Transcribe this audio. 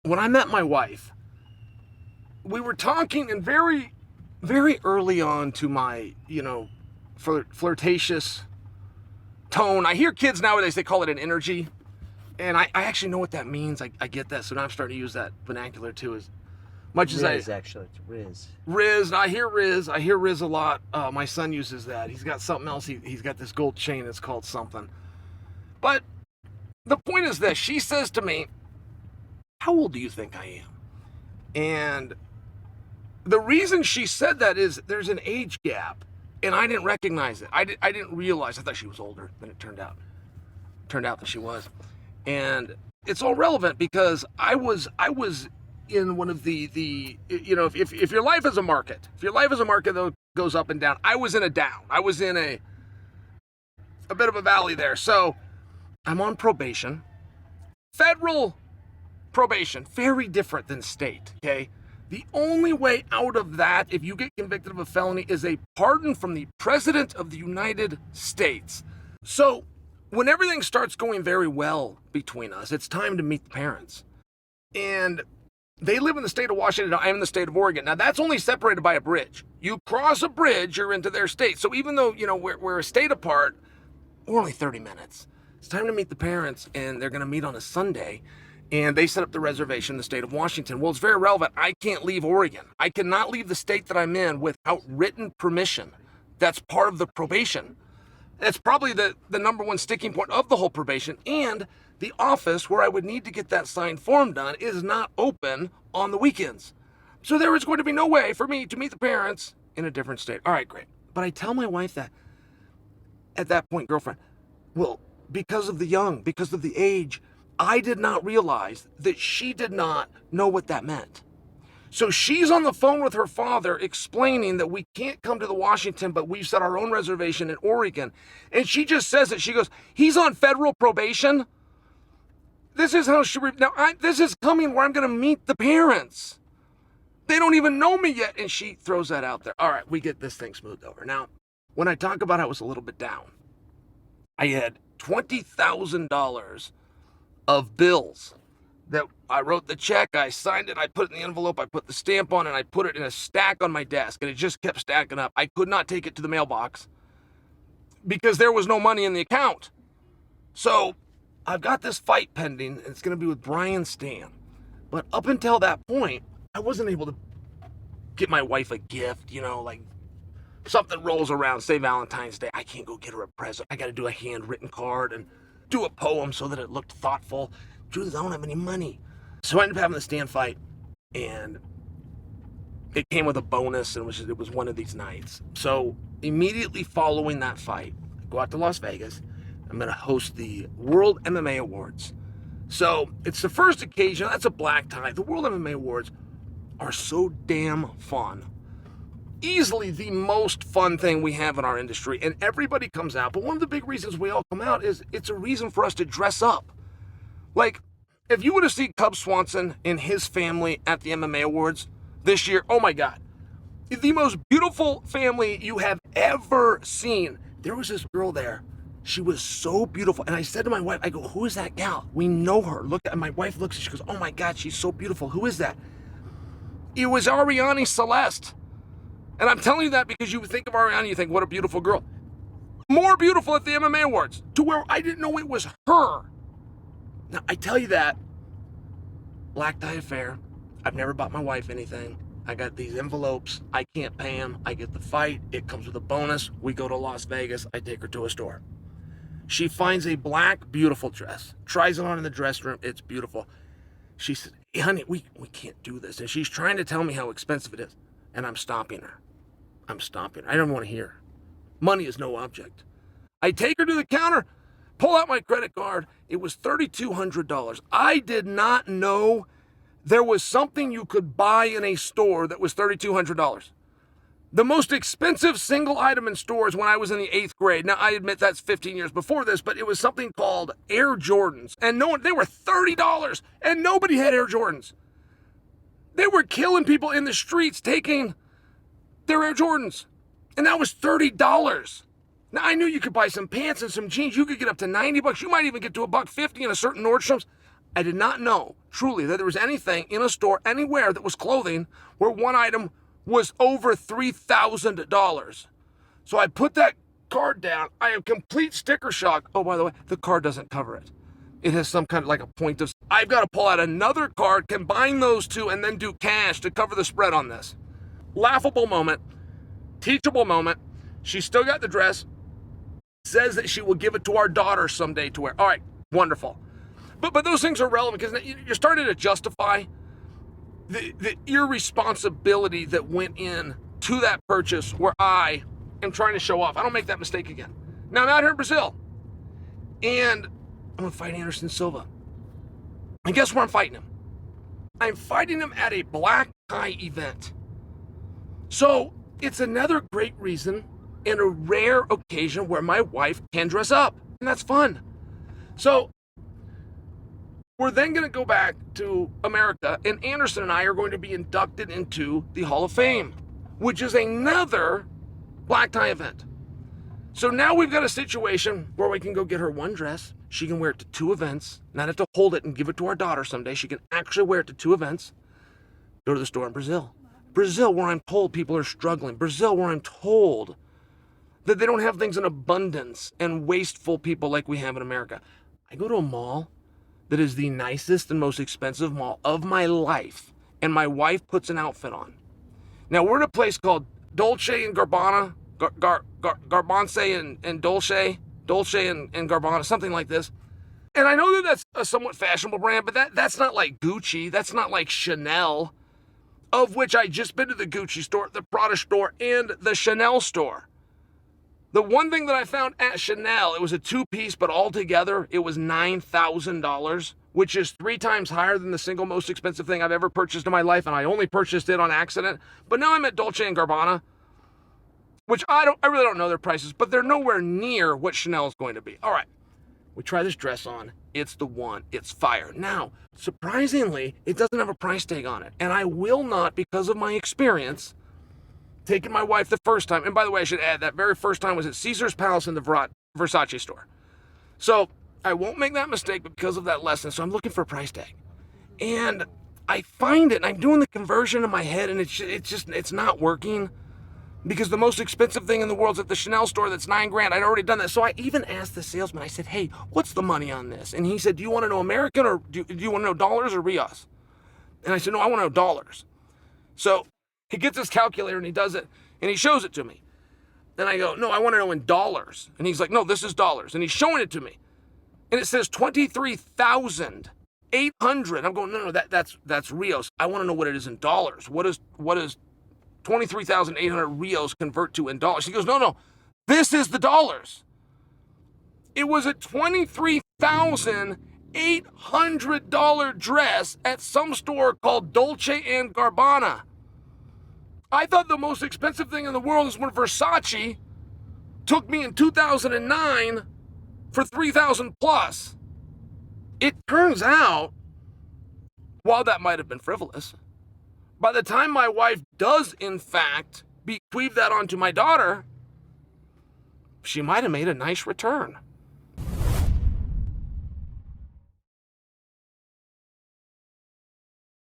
when I met my wife, we were talking, and very, very early on to my, flirtatious tone. I hear kids nowadays, they call it an energy. And I actually know what that means. I get that. So now I'm starting to use that vernacular too, as much as Riz, actually. It's Riz. Riz. I hear Riz. I hear Riz a lot. My son uses that. He's got something else. He's got this gold chain that's called something. But the point is this. She says to me, how old do you think I am? And the reason she said that is there's an age gap. And I didn't recognize it. I didn't realize. I thought she was older than it turned out. Turned out that she was. And it's all relevant because I was in one of the if your life is a market, that goes up and down, I was in a down. I was in a bit of a valley there. So I'm on probation. Federal probation, very different than state, okay? The only way out of that, if you get convicted of a felony, is a pardon from the President of the United States. So when everything starts going very well between us, it's time to meet the parents. And they live in the state of Washington, I'm in the state of Oregon. Now, that's only separated by a bridge. You cross a bridge, you're into their state. So even though, we're a state apart, we're only 30 minutes. It's time to meet the parents, and they're going to meet on a Sunday. And they set up the reservation in the state of Washington. Well, it's very relevant. I can't leave Oregon. I cannot leave the state that I'm in without written permission. That's part of the probation. That's probably the number one sticking point of the whole probation. And the office where I would need to get that signed form done is not open on the weekends. So there is going to be no way for me to meet the parents in a different state. All right, great. But I tell my wife that, at that point, girlfriend, well, because of the age, I did not realize that she did not know what that meant. So she's on the phone with her father explaining that we can't come to the Washington, but we've set our own reservation in Oregon. And she just says it. She goes, he's on federal probation. This is how this is coming where I'm going to meet the parents. They don't even know me yet. And she throws that out there. All right, we get this thing smoothed over. Now, when I talk about I was a little bit down, I had $20,000 of bills that I wrote the check, I signed it, I put it in the envelope, I put the stamp on, and I put it in a stack on my desk, and it just kept stacking up. I could not take it to the mailbox because there was no money in the account. So I've got this fight pending, and it's going to be with Brian Stan. But up until that point, I wasn't able to get my wife a gift, like something rolls around, say Valentine's Day. I can't go get her a present. I got to do a handwritten card and do a poem so that it looked thoughtful. Truth is, I don't have any money. So I ended up having the Stan fight, and it came with a bonus, and it was one of these nights. So immediately following that fight, I go out to Las Vegas. I'm going to host the World MMA Awards. So it's the first occasion. That's a black tie. The World MMA Awards are so damn fun. Easily the most fun thing we have in our industry, and everybody comes out. But one of the big reasons we all come out is it's a reason for us to dress up. Like, if you would have seen Cub Swanson and his family at the MMA Awards this year, oh my God, the most beautiful family you have ever seen. There was this girl there. She was so beautiful. And I said to my wife, I go, who is that gal? We know her. Look, and my wife looks and she goes, oh my God, she's so beautiful. Who is that? It was Ariane Celeste. And I'm telling you that because you think of Ariane, you think, what a beautiful girl. More beautiful at the MMA Awards, to where I didn't know it was her. Now, I tell you that, black tie affair. I've never bought my wife anything. I got these envelopes. I can't pay them. I get the fight. It comes with a bonus. We go to Las Vegas. I take her to a store. She finds a black, beautiful dress. Tries it on in the dress room. It's beautiful. She said, hey, honey, we can't do this. And she's trying to tell me how expensive it is. And I'm stopping her. I don't want to hear her. Money is no object. I take her to the counter, pull out my credit card. It was $3,200. I did not know there was something you could buy in a store that was $3,200. The most expensive single item in stores when I was in the 8th grade. Now, I admit that's 15 years before this, but it was something called Air Jordans. And they were $30, and nobody had Air Jordans. They were killing people in the streets taking their Air Jordans. And that was $30. Now, I knew you could buy some pants and some jeans. You could get up to $90. You might even get to $150 in a certain Nordstrom's. I did not know, truly, that there was anything in a store anywhere that was clothing where one item was over $3,000. So I put that card down. I am complete sticker shock. Oh, by the way, the card doesn't cover it. It has some kind of like a point of... I've got to pull out another card, combine those two, and then do cash to cover the spread on this. Laughable moment. Teachable moment. She still got the dress. Says that she will give it to our daughter someday to wear. All right, wonderful. But those things are relevant because you're starting to justify the irresponsibility that went in to that purchase where I am trying to show off. I don't make that mistake again. Now I'm out here in Brazil, and I'm going to fight Anderson Silva. And guess where I'm fighting him? I'm fighting him at a black tie event. So it's another great reason and a rare occasion where my wife can dress up, and that's fun. So we're then going to go back to America, and Anderson and I are going to be inducted into the Hall of Fame, which is another black tie event. So now we've got a situation where we can go get her one dress. She can wear it to two events, not have to hold it and give it to our daughter someday. She can actually wear it to two events. Go to the store in Brazil. Brazil, where I'm told people are struggling. Brazil, where I'm told that they don't have things in abundance and wasteful people like we have in America. I go to a mall that is the nicest and most expensive mall of my life, and my wife puts an outfit on. Now, we're at a place called Dolce and Gabbana, Garbanze and Dolce and Gabbana, something like this. And I know that that's a somewhat fashionable brand, but that's not like Gucci, that's not like Chanel, of which I just been to the Gucci store, the Prada store, and the Chanel store. The one thing that I found at Chanel, it was a two-piece, but altogether, it was $9,000, which is 3 times higher than the single most expensive thing I've ever purchased in my life, and I only purchased it on accident. But now I'm at Dolce & Gabbana, which I really don't know their prices, but they're nowhere near what Chanel is going to be. All right, we try this dress on. It's the one. It's fire. Now, surprisingly, it doesn't have a price tag on it, and I will not, because of my experience, taking my wife the first time, and by the way, I should add, that very first time was at Caesar's Palace in the Versace store. So I won't make that mistake, but because of that lesson, so I'm looking for a price tag. And I find it, and I'm doing the conversion in my head, and it's not working, because the most expensive thing in the world is at the Chanel store that's $9,000. I'd already done that. So I even asked the salesman, I said, hey, what's the money on this? And he said, do you want to know American, or do you want to know dollars or Rios? And I said, no, I want to know dollars. So he gets his calculator and he does it, and he shows it to me. Then I go, no, I want to know in dollars. And he's like, no, this is dollars. And he's showing it to me. And it says 23,800. I'm going, no, that's Rios. I want to know what it is in dollars. What is 23,800 Rios convert to in dollars? He goes, no, this is the dollars. It was a $23,800 dress at some store called Dolce & Gabbana. I thought the most expensive thing in the world is when Versace took me in 2009 for $3,000 plus. It turns out, while that might have been frivolous, by the time my wife does, in fact, bequeath that onto my daughter, she might have made a nice return.